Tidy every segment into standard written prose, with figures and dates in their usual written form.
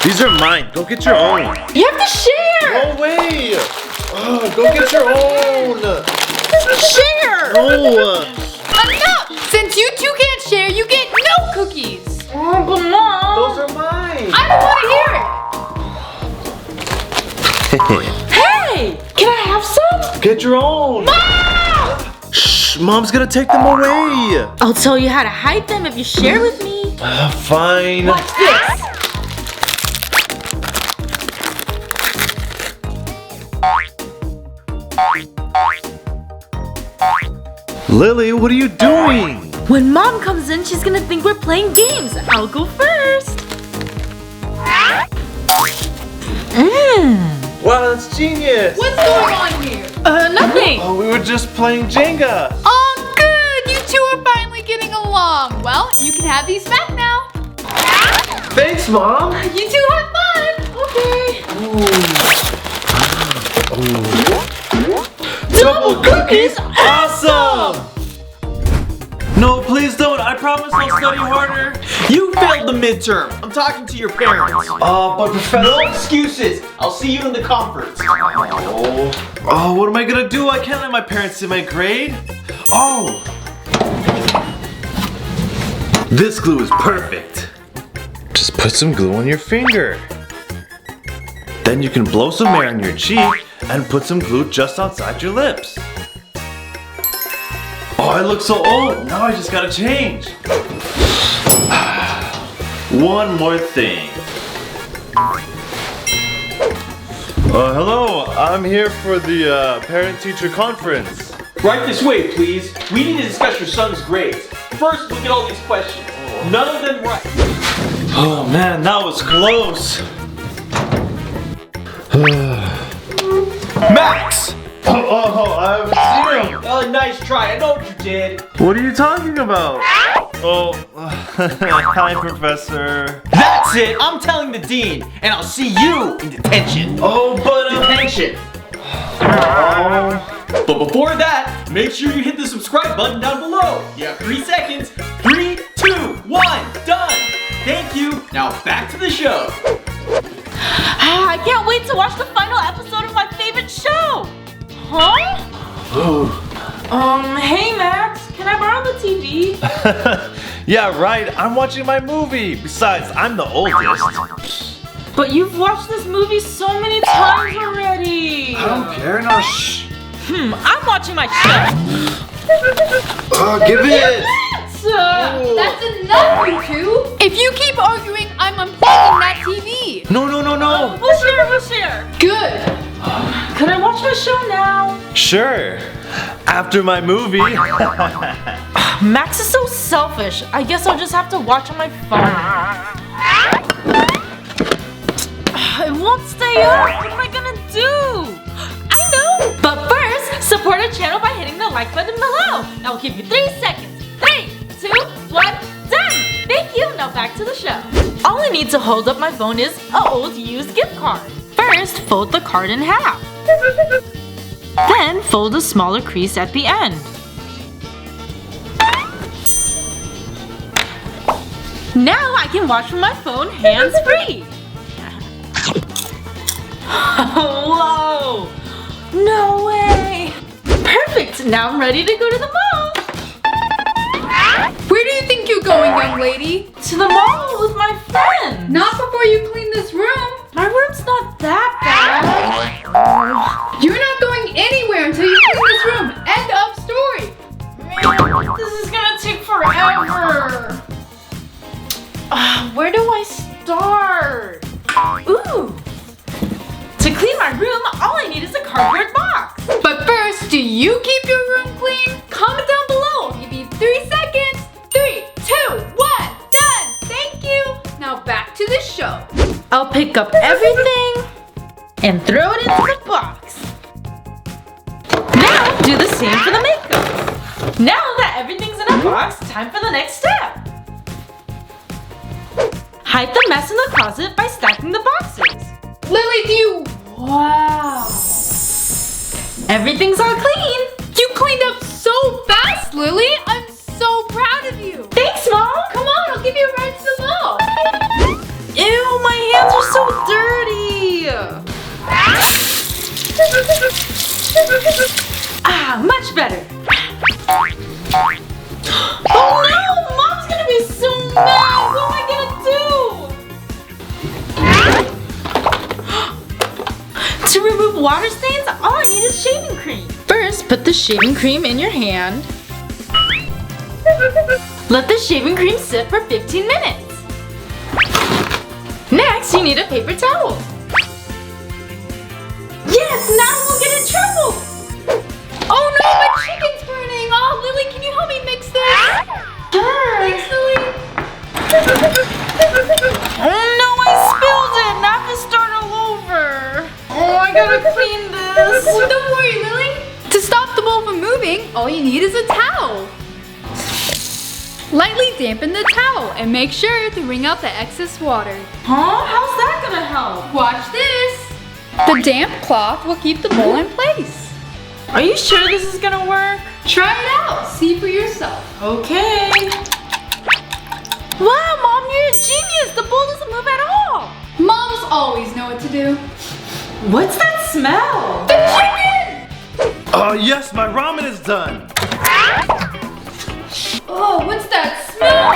These are mine. Go get your own. You have to share. No way. Go get your own. Share. No. Enough! Since you two can't share, you get no cookies. Oh, but Mom. Those are mine. I don't want to hear it. Hey, can I have some? Get your own. Mom! Shh, Mom's gonna take them away. I'll tell you how to hide them if you share with me. Fine. Watch this. Lily, what are you doing? When Mom comes in, she's gonna think we're playing games. I'll go first. Wow, that's genius. What's going on here? Nothing. Oh, we were just playing Jenga. Oh, good. You two are finally getting along. Well, you can have these back now. Thanks, Mom. You two have fun. Okay. Double cookies? Awesome! No, please don't. I promise I'll study harder. You failed the midterm. I'm talking to your parents. But Professor... No excuses. I'll see you in the conference. Oh, what am I gonna do? I can't let my parents see my grade. Oh! This glue is perfect. Just put some glue on your finger. Then you can blow some air on your cheek and put some glue just outside your lips. Oh, I look so old. Now I just gotta change. One more thing. Hello, I'm here for the parent-teacher conference. Right this way, please. We need to discuss your son's grades. First, look at all these questions. None of them right. Oh man, that was close. Max! I have zero. Nice try. I know what you did. What are you talking about? Oh, hi, Professor. That's it. I'm telling the dean, and I'll see you in detention. Oh, but Detention. But before that, make sure you hit the subscribe button down below. You have 3 seconds. 3, 2, 1, done. Thank you. Now back to the show. I can't wait to watch the final episode of my favorite show. Huh? Hey Max, can I borrow the TV? Yeah, right. I'm watching my movie. Besides, I'm the oldest. But you've watched this movie so many times already. I don't care. No, shh. I'm watching my show. Give it. That's enough, you two. If you keep arguing, I'm unplugging that TV. No. We'll share. Good. Can I watch my show now? Sure. After my movie. Max is so selfish. I guess I'll just have to watch on my phone. It won't stay up. What am I gonna do? I know. But first, support our channel by hitting the like button below. That will give you 3 seconds. 3, 2, 1, done. Thank you. Now back to the show. All I need to hold up my phone is an old used gift card. First, fold the card in half. Then, fold a smaller crease at the end. Now I can watch from my phone hands-free. Whoa! No way! Perfect! Now I'm ready to go to the mall. Where do you think you're going, young lady? To the mall with my friends. Not before you clean this room. My room's not that bad. You're not going anywhere until you clean this room. End of story. This is gonna take forever. Where do I start? Ooh! To clean my room, all I need is a cardboard box. But first, do you keep your room clean? Comment down below. I'll give you 3 seconds. 3, 2, 1, done. Thank you. Now back to the show. I'll pick up everything and throw it into the box. Now do the same for the makeup. Now that everything's in a box, time for the next step. Hide the mess in the closet by stacking the boxes. Lily, do you... Wow. Everything's all clean. You cleaned up so fast, Lily. I'm so proud of you. Thanks, Mom. Come on, I'll give you a ride to the mall. Ew, my hands are so better. Oh no! Mom's gonna be so mad! What am I gonna do? To remove water stains, all I need is shaving cream. First, put the shaving cream in your hand. Let the shaving cream sit for 15 minutes. Next, you need a paper towel. Yes, now I won't get in trouble. Oh no, my chicken's burning! Oh, Lily, can you help me mix this? Sure. Thanks, Lily. Oh no, I spilled it. Now I have to start all over. Oh, I gotta clean this. Well, don't worry, Lily. To stop the bowl from moving, all you need is a towel. Lightly dampen the towel and make sure to wring out the excess water. Huh? How's that gonna help? Watch this. The damp cloth will keep the bowl in place. Are you sure this is gonna work? Try it out. See for yourself. Okay. Wow, Mom, you're a genius. The bowl doesn't move at all. Moms always know what to do. What's that smell? The chicken! Oh yes, my ramen is done. Oh, what's that smell?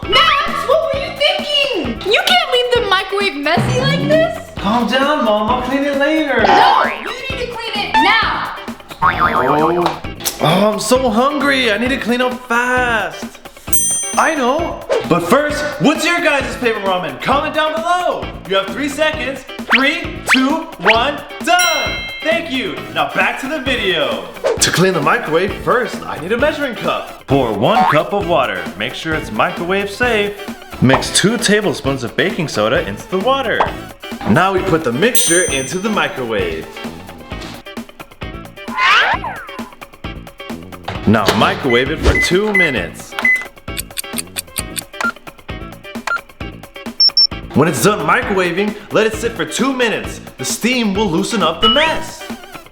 Max, what were you thinking? You can't leave the microwave messy like this. Calm down, Mom. I'll clean it later. No, you need to clean it now. Oh, I'm so hungry. I need to clean up fast. I know. But first, what's your guys' favorite ramen? Comment down below. You have 3 seconds. 3, 2, 1, done. Thank you. Now back to the video. To clean the microwave, first I need a measuring cup. Pour 1 cup of water. Make sure it's microwave safe. Mix 2 tablespoons of baking soda into the water. Now we put the mixture into the microwave. Now microwave it for 2 minutes. When it's done microwaving, let it sit for 2 minutes. The steam will loosen up the mess.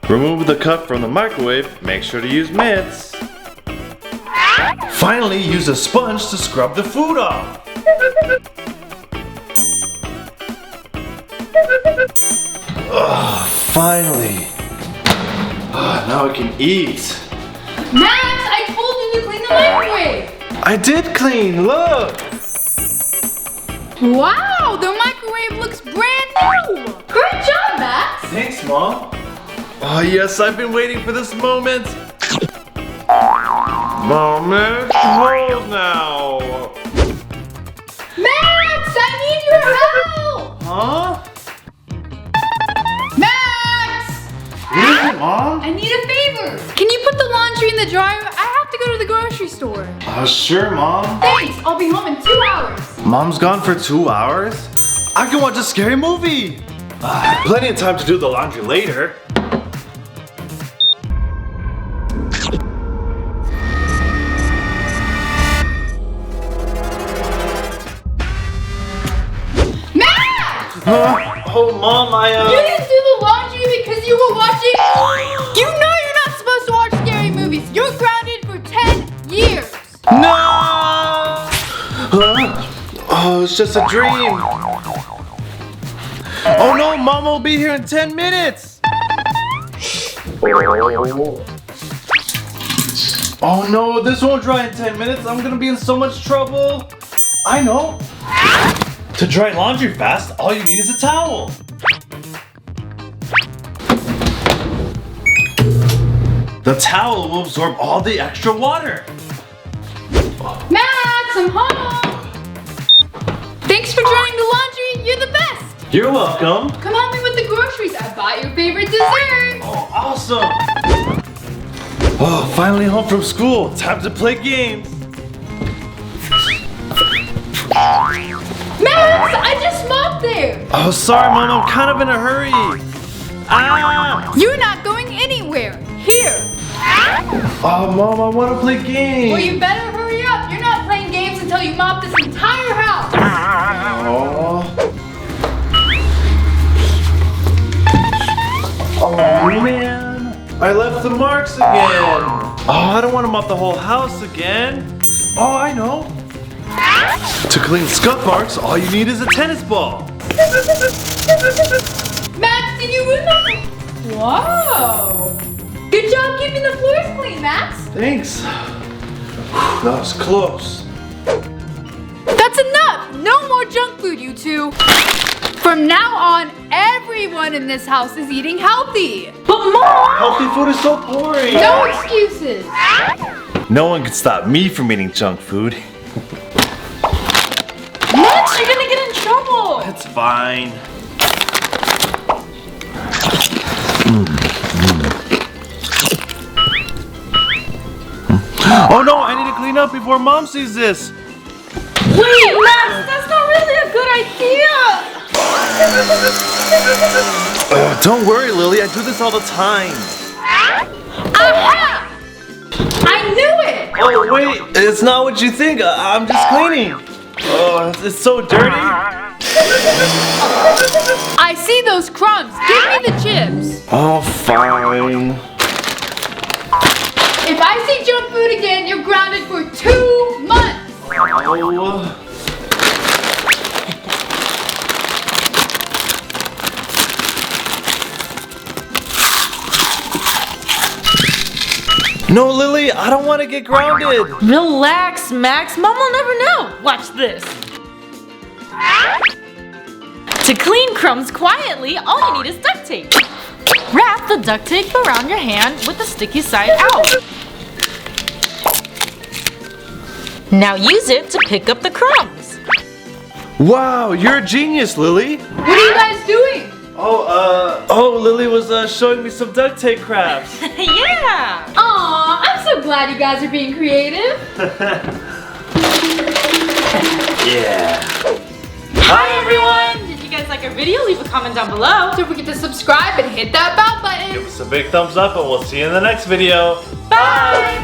Remove the cup from the microwave. Make sure to use mitts. Finally, use a sponge to scrub the food off. Finally. Now I can eat. Max, I told you to clean the microwave. I did clean, look. Wow, the microwave looks brand new. Great job, Max. Thanks, Mom. Oh yes, I've been waiting for this moment. Mom, it's cold now. Max, I need your help. Huh? Max, What is it, Mom? I need a favor. Can you put the laundry in the dryer? I have to go to the grocery store. Sure, Mom. Thanks, I'll be home in 2 hours. Mom's gone for 2 hours? I can watch a scary movie. Plenty of time to do the laundry later. Max! Oh, Mom, You didn't do the laundry because you were watching. You know you're not supposed to watch scary movies. You're grounded for 10 years. No! Oh, it's just a dream. Oh no, Mama will be here in 10 minutes. Oh no, this won't dry in 10 minutes. I'm gonna be in so much trouble. I know. To dry laundry fast, all you need is a towel. The towel will absorb all the extra water. Max, I'm home. Thanks for drying the laundry. You're the best. You're welcome. Come help me with the groceries. I bought your favorite dessert. Oh, awesome. Oh, finally home from school. Time to play games. Max, I just mopped there. Oh, sorry, Mom. I'm kind of in a hurry. Ah! You're not going anywhere. Here. Oh, Mom, I want to play games. Well, you better hurry up. You're not playing games until you mop this entire house. Oh, man. I left the marks again. Oh, I don't want to mop the whole house again. Oh, I know. To clean scuff marks, all you need is a tennis ball. Max, did you remember? Whoa. Good Good job keeping the floors clean, Max. Thanks. That was close. That's enough. No more junk food, you two. From now on, everyone in this house is eating healthy. But Mom! Healthy food is so boring. No excuses. No one can stop me from eating junk food. Max, you're gonna get in trouble. It's fine. Oh no, I need to clean up before Mom sees this. Wait, Max, that's not really a good idea. Don't worry, Lily, I do this all the time. Aha! I knew it. Oh wait, it's not what you think. I'm just cleaning. Oh, it's so dirty. I see those crumbs. Give me the chips. Oh, fine. If I see junk food again, you're grounded for 2 months. Oh. No, Lily, I don't want to get grounded. Relax, Max. Mom will never know. Watch this. To clean crumbs quietly, all you need is duct tape. Wrap the duct tape around your hand with the sticky side out. Now use it to pick up the crumbs. Wow, you're a genius, Lily. What are you guys doing? Oh, Lily was showing me some duct tape crafts. Yeah. Aw, I'm so glad you guys are being creative. Yeah. Hi everyone. Did you guys like our video? Leave a comment down below. Don't forget to subscribe and hit that bell button. Give us a big thumbs up and we'll see you in the next video. Bye.